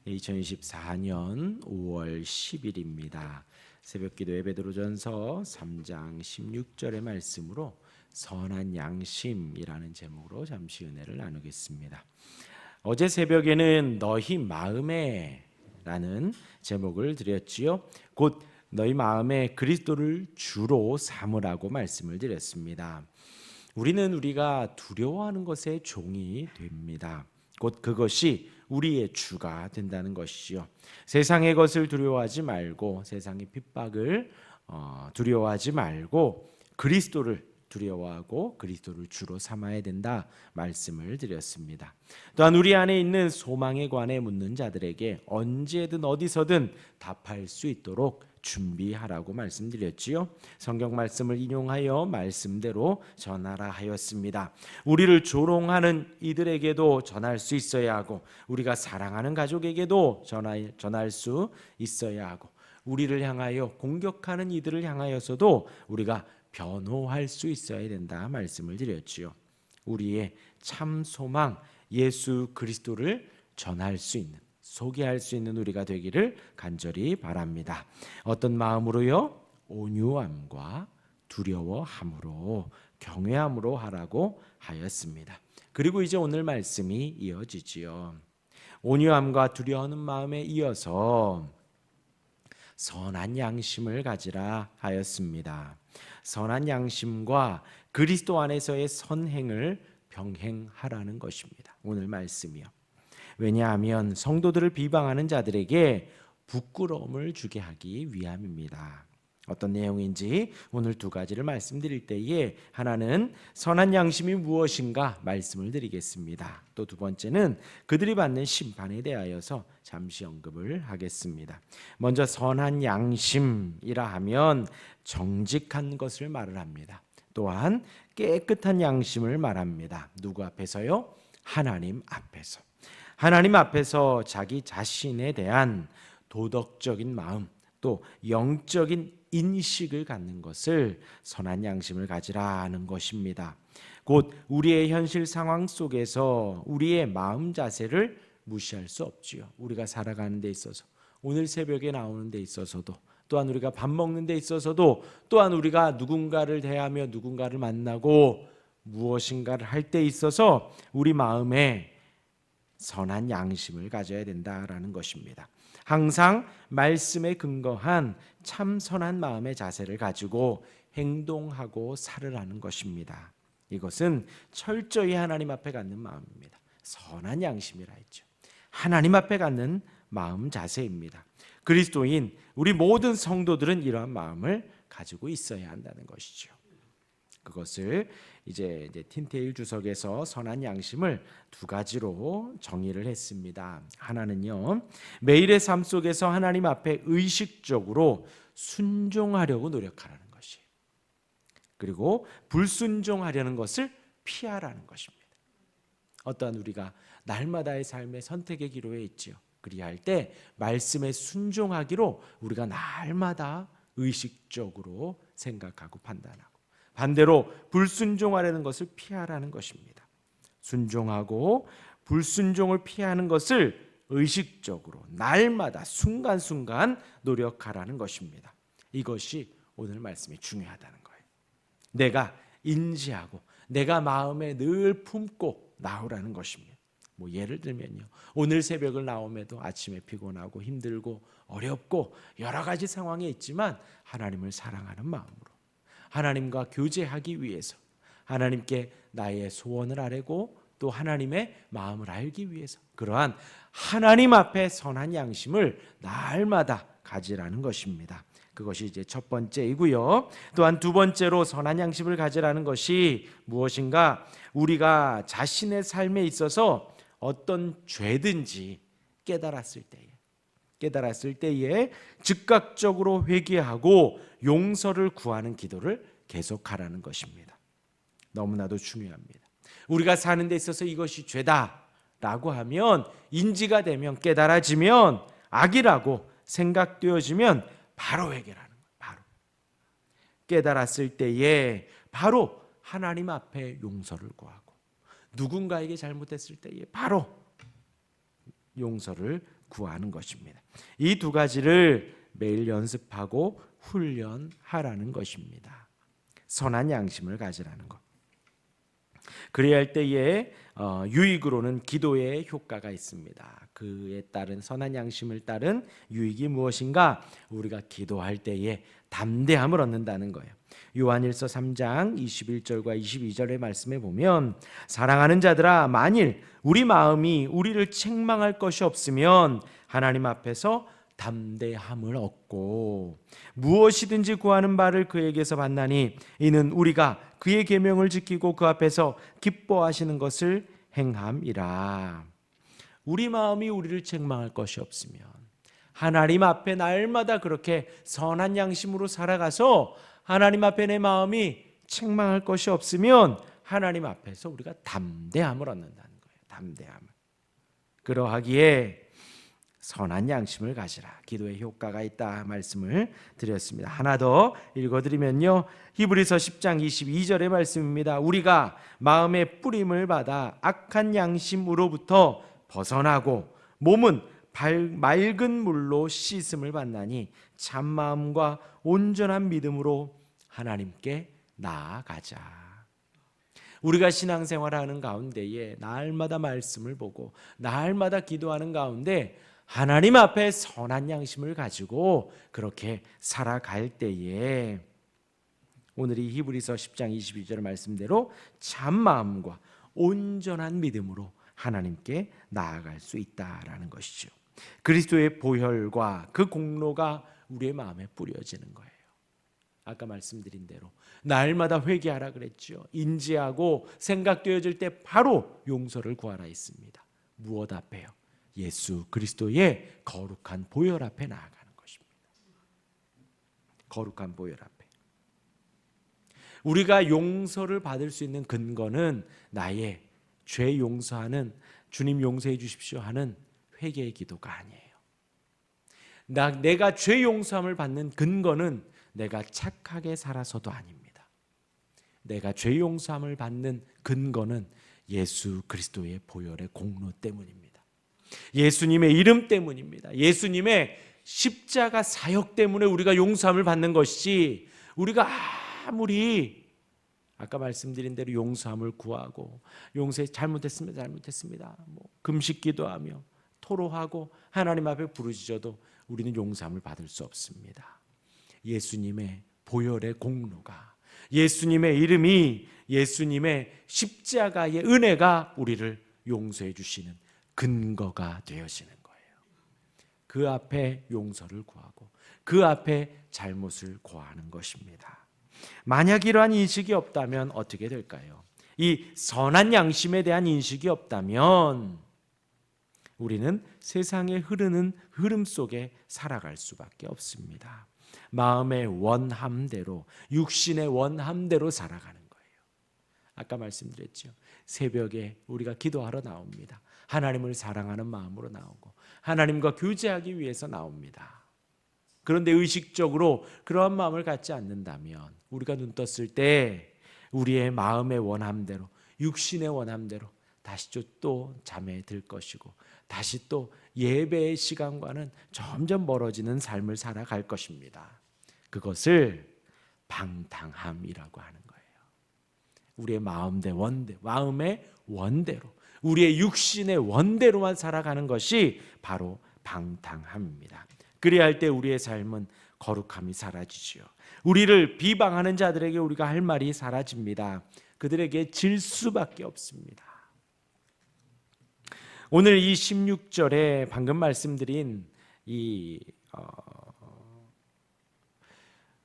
2024년 5월 10일입니다. 새벽기도 예배드로전서 3장 16절의 말씀으로 선한 양심이라는 제목으로 잠시 은혜를 나누겠습니다. 어제 새벽에는 너희 마음에 라는 제목을 드렸지요. 곧 너희 마음에 그리스도를 주로 삼으라고 말씀을 드렸습니다. 우리는 우리가 두려워하는 것의 종이 됩니다. 곧 그것이 우리의 주가 된다는 것이죠. 세상의 것을 두려워하지 말고, 세상의 핍박을 두려워하지 말고 그리스도를 두려워하고 그리스도를 주로 삼아야 된다 말씀을 드렸습니다. 또한 우리 안에 있는 소망에 관해 묻는 자들에게 언제든 어디서든 답할 수 있도록 준비하라고 말씀드렸지요. 성경 말씀을 인용하여 말씀대로 전하라 하였습니다. 우리를 조롱하는 이들에게도 전할 수 있어야 하고, 우리가 사랑하는 가족에게도 전할 수 있어야 하고, 우리를 향하여 공격하는 이들을 향하여서도 우리가 변호할 수 있어야 된다 말씀을 드렸지요. 우리의 참 소망 예수 그리스도를 전할 수 있는, 소개할 수 있는 우리가 되기를 간절히 바랍니다. 어떤 마음으로요? 온유함과 두려워함으로, 경외함으로 하라고 하였습니다. 그리고 이제 오늘 말씀이 이어지지요. 온유함과 두려워하는 마음에 이어서 선한 양심을 가지라 하였습니다. 선한 양심과 그리스도 안에서의 선행을 병행하라는 것입니다. 오늘 말씀이요. 왜냐하면 성도들을 비방하는 자들에게 부끄러움을 주게 하기 위함입니다. 어떤 내용인지 오늘 두 가지를 말씀드릴 때에, 하나는 선한 양심이 무엇인가 말씀을 드리겠습니다. 또 두 번째는 그들이 받는 심판에 대하여서 잠시 언급을 하겠습니다. 먼저 선한 양심이라 하면 정직한 것을 말을 합니다. 또한 깨끗한 양심을 말합니다. 누구 앞에서요? 하나님 앞에서. 하나님 앞에서 자기 자신에 대한 도덕적인 마음, 또 영적인 인식을 갖는 것을 선한 양심을 가지라는 것입니다. 곧 우리의 현실 상황 속에서 우리의 마음 자세를 무시할 수 없지요. 우리가 살아가는 데 있어서, 오늘 새벽에 나오는 데 있어서도, 또한 우리가 밥 먹는 데 있어서도, 또한 우리가 누군가를 대하며 누군가를 만나고 무엇인가를 할 때 있어서 우리 마음에 선한 양심을 가져야 된다라는 것입니다. 항상 말씀에 근거한 참 선한 마음의 자세를 가지고 행동하고 살으라는 것입니다. 이것은 철저히 하나님 앞에 갖는 마음입니다. 선한 양심이라 했죠. 하나님 앞에 갖는 마음 자세입니다. 그리스도인 우리 모든 성도들은 이러한 마음을 가지고 있어야 한다는 것이죠. 그것을 이제 틴테일 주석에서 선한 양심을 두 가지로 정의를 했습니다. 하나는요, 매일의 삶 속에서 하나님 앞에 의식적으로 순종하려고 노력하라는 것이에요. 그리고 불순종하려는 것을 피하라는 것입니다. 어떠한 우리가 날마다의 삶의 선택의 기로에 있지요. 그리할 때 말씀에 순종하기로 우리가 날마다 의식적으로 생각하고 판단하고, 반대로 불순종하려는 것을 피하라는 것입니다. 순종하고 불순종을 피하는 것을 의식적으로 날마다 순간순간 노력하라는 것입니다. 이것이 오늘 말씀이 중요하다는 거예요. 내가 인지하고 내가 마음에 늘 품고 나오라는 것입니다. 예를 들면요, 오늘 새벽을 나옴에도 아침에 피곤하고 힘들고 어렵고 여러 가지 상황에 있지만 하나님을 사랑하는 마음으로, 하나님과 교제하기 위해서, 하나님께 나의 소원을 아뢰고 또 하나님의 마음을 알기 위해서, 그러한 하나님 앞에 선한 양심을 날마다 가지라는 것입니다. 그것이 이제 첫 번째이고요. 또한 두 번째로 선한 양심을 가지라는 것이 무엇인가? 우리가 자신의 삶에 있어서 어떤 죄든지 깨달았을 때에 즉각적으로 회개하고 용서를 구하는 기도를 계속하라는 것입니다. 너무나도 중요합니다. 우리가 사는 데 있어서 이것이 죄다라고 하면, 인지가 되면, 깨달아지면, 악이라고 생각되어지면 바로 회개하는 거예요. 바로 깨달았을 때에 바로 하나님 앞에 용서를 구하고, 누군가에게 잘못했을 때에 바로 용서를 구하는 것입니다. 이 두 가지를 매일 연습하고 훈련하라는 것입니다. 선한 양심을 가지라는 것. 그래야 할 때에 유익으로는 기도의 효과가 있습니다. 그에 따른 선한 양심을 따른 유익이 무엇인가? 우리가 기도할 때에 담대함을 얻는다는 거예요. 요한일서 3장 21절과 22절의 말씀에 보면 사랑하는 자들아 만일 우리 마음이 우리를 책망할 것이 없으면 하나님 앞에서 담대함을 얻고 무엇이든지 구하는 바를 그에게서 받나니 이는 우리가 그의 계명을 지키고 그 앞에서 기뻐하시는 것을 행함이라. 우리 마음이 우리를 책망할 것이 없으면 하나님 앞에 날마다 그렇게 선한 양심으로 살아가서 하나님 앞에 내 마음이 책망할 것이 없으면 하나님 앞에서 우리가 담대함을 얻는다는 거예요. 담대함을. 그러하기에 선한 양심을 가지라. 기도의 효과가 있다 말씀을 드렸습니다. 하나 더 읽어드리면요. 히브리서 10장 22절의 말씀입니다. 우리가 마음의 뿌림을 받아 악한 양심으로부터 벗어나고 몸은 맑은 물로 씻음을 받나니 참마음과 온전한 믿음으로 하나님께 나아가자. 우리가 신앙생활하는 가운데에 날마다 말씀을 보고 날마다 기도하는 가운데 하나님 앞에 선한 양심을 가지고 그렇게 살아갈 때에 오늘 이 히브리서 10장 22절 말씀대로 참마음과 온전한 믿음으로 하나님께 나아갈 수 있다라는 것이죠. 그리스도의 보혈과 그 공로가 우리의 마음에 뿌려지는 거예요. 아까 말씀드린 대로 날마다 회개하라 그랬죠. 인지하고 생각되어질 때 바로 용서를 구하라 했습니다. 무엇 앞에요? 예수 그리스도의 거룩한 보혈 앞에 나아가는 것입니다. 거룩한 보혈 앞에. 우리가 용서를 받을 수 있는 근거는 나의 죄 용서하는 주님 용서해 주십시오 하는 회개의 기도가 아니에요. 내가 죄 용서함을 받는 근거는 내가 착하게 살아서도 아닙니다. 내가 죄 용서함을 받는 근거는 예수 그리스도의 보혈의 공로 때문입니다. 예수님의 이름 때문입니다. 예수님의 십자가 사역 때문에 우리가 용서함을 받는 것이지, 우리가 아무리 아까 말씀드린 대로 용서함을 구하고 용서해 잘못했습니다 금식 기도하며 토로하고 하나님 앞에 부르짖어도 우리는 용서함을 받을 수 없습니다. 예수님의 보혈의 공로가, 예수님의 이름이, 예수님의 십자가의 은혜가 우리를 용서해 주시는 근거가 되어지는 거예요. 그 앞에 용서를 구하고 그 앞에 잘못을 고하는 것입니다. 만약 이러한 인식이 없다면 어떻게 될까요? 이 선한 양심에 대한 인식이 없다면 우리는 세상에 흐르는 흐름 속에 살아갈 수밖에 없습니다. 마음의 원함대로, 육신의 원함대로 살아가는 거예요. 아까 말씀드렸죠. 새벽에 우리가 기도하러 나옵니다. 하나님을 사랑하는 마음으로 나오고 하나님과 교제하기 위해서 나옵니다. 그런데 의식적으로 그러한 마음을 갖지 않는다면 우리가 눈 떴을 때 우리의 마음의 원함대로, 육신의 원함대로 다시 또 잠에 들 것이고 다시 또 예배의 시간과는 점점 멀어지는 삶을 살아갈 것입니다. 그것을 방탕함이라고 하는 거예요. 우리의 마음의 원대로, 우리의 육신의 원대로만 살아가는 것이 바로 방탕함입니다. 그래야 할 때 우리의 삶은 거룩함이 사라지죠. 우리를 비방하는 자들에게 우리가 할 말이 사라집니다. 그들에게 질 수밖에 없습니다. 오늘 이 16절에 방금 말씀드린 이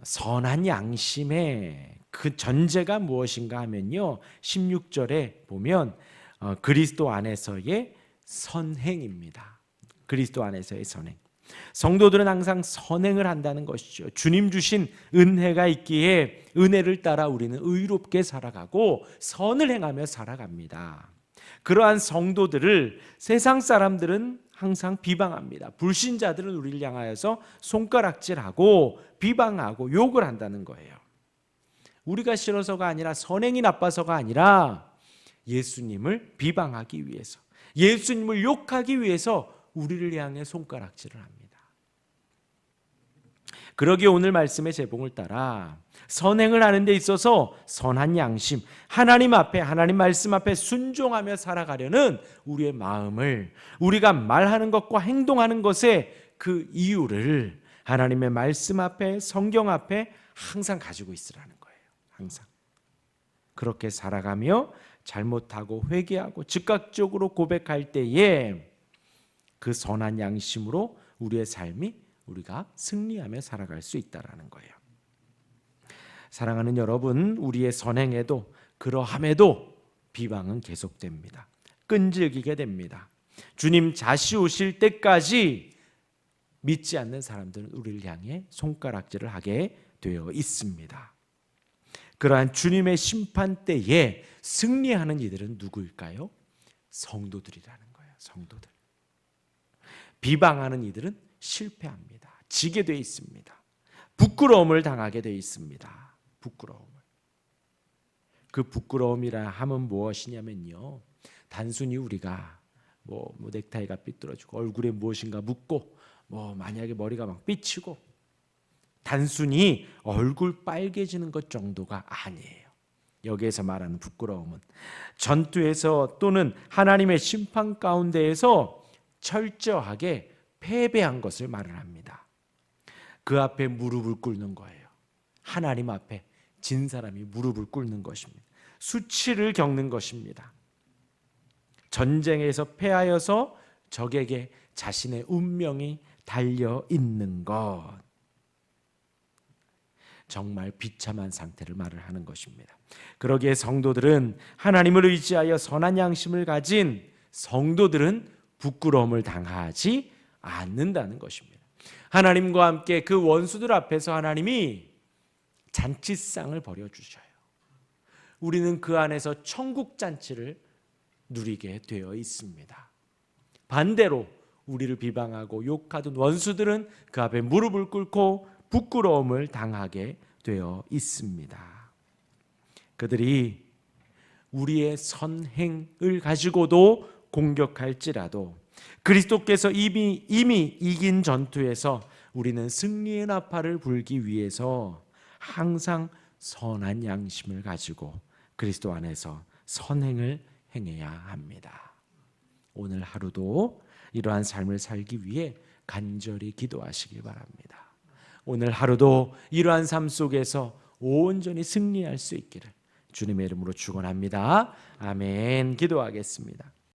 선한 양심의 그 전제가 무엇인가 하면요, 16절에 보면 그리스도 안에서의 선행입니다. 그리스도 안에서의 선행. 성도들은 항상 선행을 한다는 것이죠. 주님 주신 은혜가 있기에 은혜를 따라 우리는 의롭게 살아가고 선을 행하며 살아갑니다. 그러한 성도들을 세상 사람들은 항상 비방합니다. 불신자들은 우리를 향하여서 손가락질하고 비방하고 욕을 한다는 거예요. 우리가 싫어서가 아니라, 선행이 나빠서가 아니라 예수님을 비방하기 위해서, 예수님을 욕하기 위해서 우리를 향해 손가락질을 합니다. 그러기에 오늘 말씀의 제봉을 따라 선행을 하는 데 있어서 선한 양심, 하나님 앞에, 하나님 말씀 앞에 순종하며 살아가려는 우리의 마음을, 우리가 말하는 것과 행동하는 것의 그 이유를 하나님의 말씀 앞에, 성경 앞에 항상 가지고 있으라는 거예요. 항상. 그렇게 살아가며 잘못하고 회개하고 즉각적으로 고백할 때에 그 선한 양심으로 우리의 삶이 우리가 승리하며 살아갈 수 있다라는 거예요. 사랑하는 여러분, 우리의 선행에도 그러함에도 비방은 계속됩니다. 끈질기게 됩니다. 주님 다시 오실 때까지 믿지 않는 사람들은 우리를 향해 손가락질을 하게 되어 있습니다. 그러한 주님의 심판 때에 승리하는 이들은 누구일까요? 성도들이라는 거예요. 성도들. 비방하는 이들은 실패합니다. 지게 되어 있습니다. 부끄러움을 당하게 되어 있습니다. 부끄러움을. 그 부끄러움이라 함은 무엇이냐면요, 단순히 우리가 뭐 넥타이가 삐뚤어지고 얼굴에 무엇인가 묻고 만약에 머리가 막 삐치고 단순히 얼굴 빨개지는 것 정도가 아니에요. 여기에서 말하는 부끄러움은 전투에서 또는 하나님의 심판 가운데에서 철저하게 패배한 것을 말을 합니다. 그 앞에 무릎을 꿇는 거예요. 하나님 앞에 진 사람이 무릎을 꿇는 것입니다. 수치를 겪는 것입니다. 전쟁에서 패하여서 적에게 자신의 운명이 달려 있는 것. 정말 비참한 상태를 말을 하는 것입니다. 그러기에 성도들은, 하나님을 의지하여 선한 양심을 가진 성도들은 부끄러움을 당하지 않는다는 것입니다. 하나님과 함께 그 원수들 앞에서 하나님이 잔치상을 벌여주셔요. 우리는 그 안에서 천국 잔치를 누리게 되어 있습니다. 반대로 우리를 비방하고 욕하던 원수들은 그 앞에 무릎을 꿇고 부끄러움을 당하게 되어 있습니다. 그들이 우리의 선행을 가지고도 공격할지라도 그리스도께서 이미 이긴 전투에서 우리는 승리의 나팔을 불기 위해서 항상 선한 양심을 가지고 그리스도 안에서 선행을 행해야 합니다. 오늘 하루도 이러한 삶을 살기 위해 간절히 기도하시길 바랍니다. 오늘 하루도 이러한 삶 속에서 온전히 승리할 수 있기를 주님의 이름으로 축원합니다. 아멘. 기도하겠습니다.